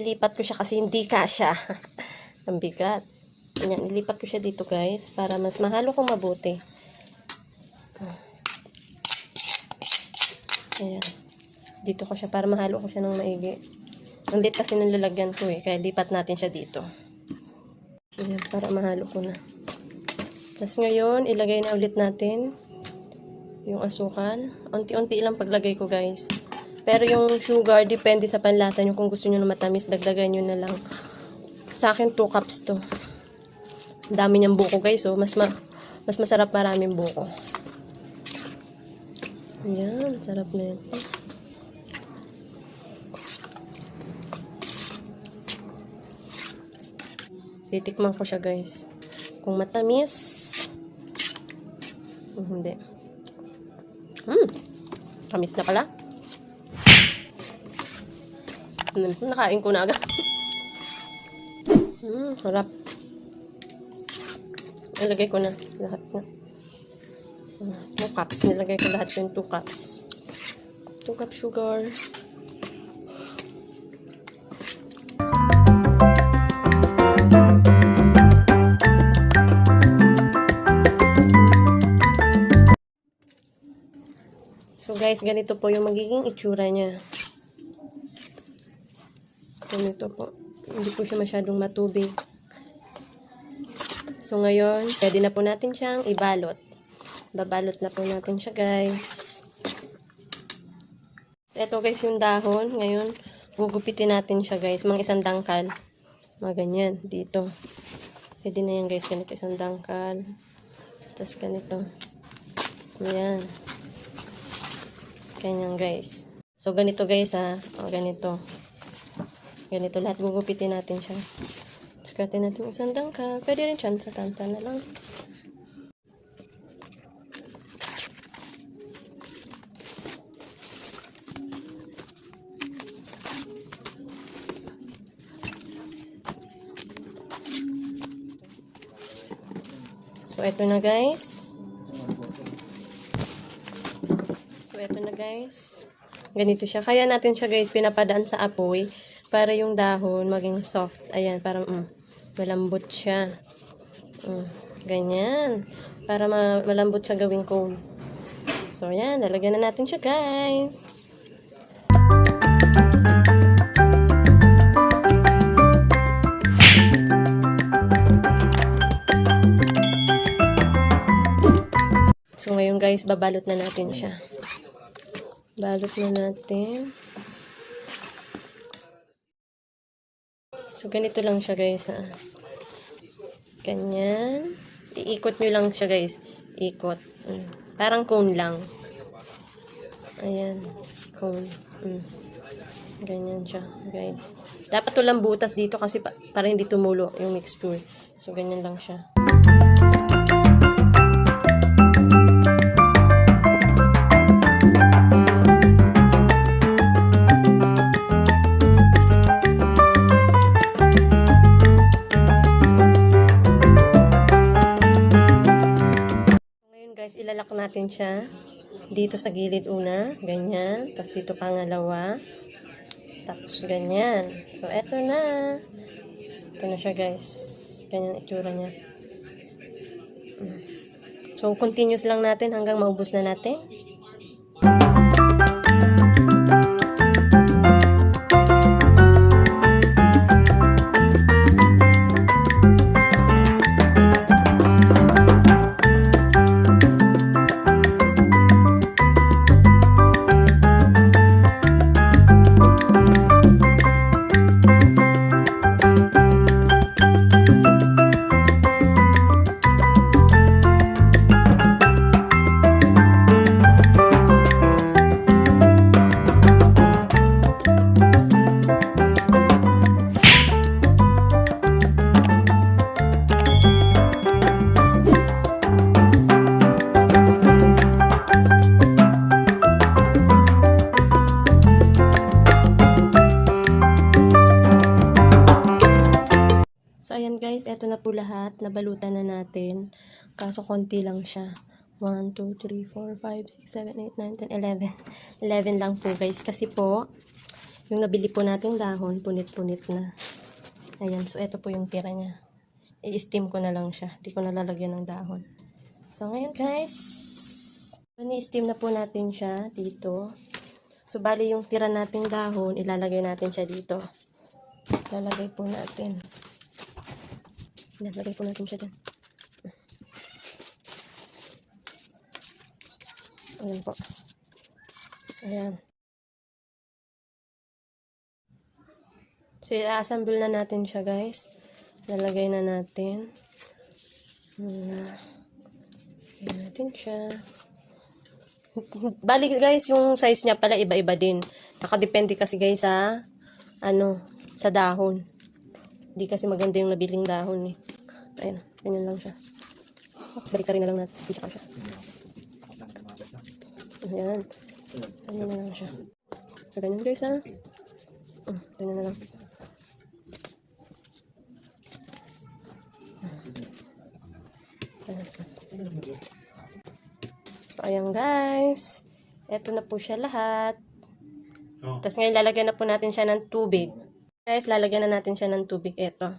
nilipat ko siya kasi hindi kasya. Ang bigat. Ayan, nilipat ko siya dito guys para mas mahalo kong mabuti. Ayan. Dito ko siya para mahalo ko siya ng maigi. Ang lit kasi ng lalagyan ko kaya lipat natin siya dito. Ayan, para mahalo ko na. Tapos ngayon, ilagay na ulit natin yung asukal. Unti-unti lang paglagay ko guys. Pero yung sugar, depende sa panlasa nyo. Kung gusto nyo na matamis, dagdagan nyo na lang. Sa akin, 2 cups to. Dami niyang buko guys. So, mas masarap maraming buko. Ayan, sarap na ito. Titikman ko siya guys. Kung matamis. Hindi. Tamis na pala. Nakain ko na agad. Harap. Nilagay ko na lahat na. 2 cups. Nilagay ko lahat yung 2 cups. 2 cups sugar. So guys, ganito po yung magiging itsura niya. Ganito po. Hindi po siya masyadong matubig. So ngayon, pwede na po natin siyang ibalot. Babalot na po natin siya guys. Ito guys yung dahon. Ngayon, gugupitin natin siya guys. Mga 1 dangkal. Mga ganyan. Dito. Pwede na yan guys. Ganito 1 dangkal. Tapos ganito. Ayan. Ganyan guys. So ganito guys O ganito. Ganito lahat gugupitin natin siya. Sukatin natin 1 dangkal. Pwede rin siya sa tanta na lang. So ito na guys. Ganito siya. Kaya natin siya guys pinapadaan sa apoy para yung dahon maging soft. Ayan, para malambot siya. Ganyan. Para malambot siya gawing cone. So ayan, lalagyan na natin siya guys. So ngayon guys, babalot na natin siya. Balot na natin. So ganito lang siya guys Ganyan. Iikot nyo lang siya guys. Ikot. Parang cone lang. Ayan. Cone. Ganyan siya guys. Dapat walang butas dito kasi para hindi tumulo yung mixture. So ganyan lang siya. Ilalak natin siya dito sa gilid una, ganyan, tapos dito pangalawa, tapos ganyan. So eto na. Ito na siya guys. Ganyan itsura niya. So continuous lang natin hanggang maubos na natin. Guys, eto na po lahat. Nabalutan na natin. Kaso konti lang siya. 1, 2, 3, 4, 5, 6, 7, 8, 9, 10, 11. 11 lang po guys. Kasi po, Yung nabili po nating dahon, punit-punit na. Ayan, so ito po yung tira niya. I-steam ko na lang siya. Hindi ko nalalagyan ng dahon. So ngayon guys, ni-steam na po natin siya dito. So bali yung tira nating dahon, ilalagay natin siya dito. Ilalagay po natin siya dyan. Ayan po. Ayan. So, i-assemble na natin siya, guys. Lalagay na natin. Lagay natin siya. Balik, guys, yung size niya pala iba-iba din. Nakadepende kasi, guys, sa sa dahon. Hindi kasi maganda yung nabiling dahon, eh. Ayan, ganyan lang siya. Balik na rin na lang natin. Isa ka siya. Ayan. Ganyan na lang siya. So, ganyan, guys, ha. Ganyan na lang. So, ayan guys. Ito na po siya lahat. Tapos ngayon, lalagyan na po natin siya ng tubig. Guys, lalagyan na natin siya ng tubig. Ito.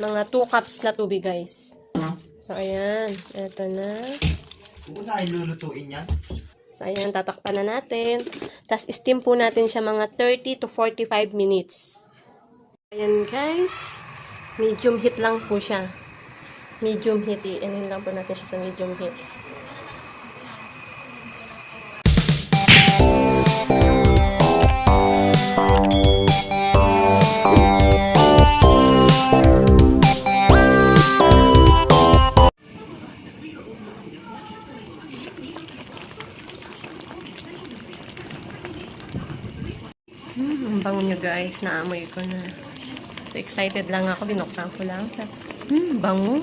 Mga 2 cups na tubig, guys. So, ayan. Ito na. Una ay lulutuin yan. So, ayan. Tatakpan na natin. Tapos, steam po natin siya mga 30 to 45 minutes. Ayan, guys. Medium heat lang po siya. Medium heat. I-anin lang po natin siya sa medium heat. Ang bango nyo guys. Naamoy ko na. So, excited lang ako. Binuksan ko lang. Bango.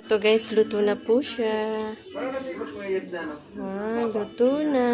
Ito guys, luto na po siya. Luto na.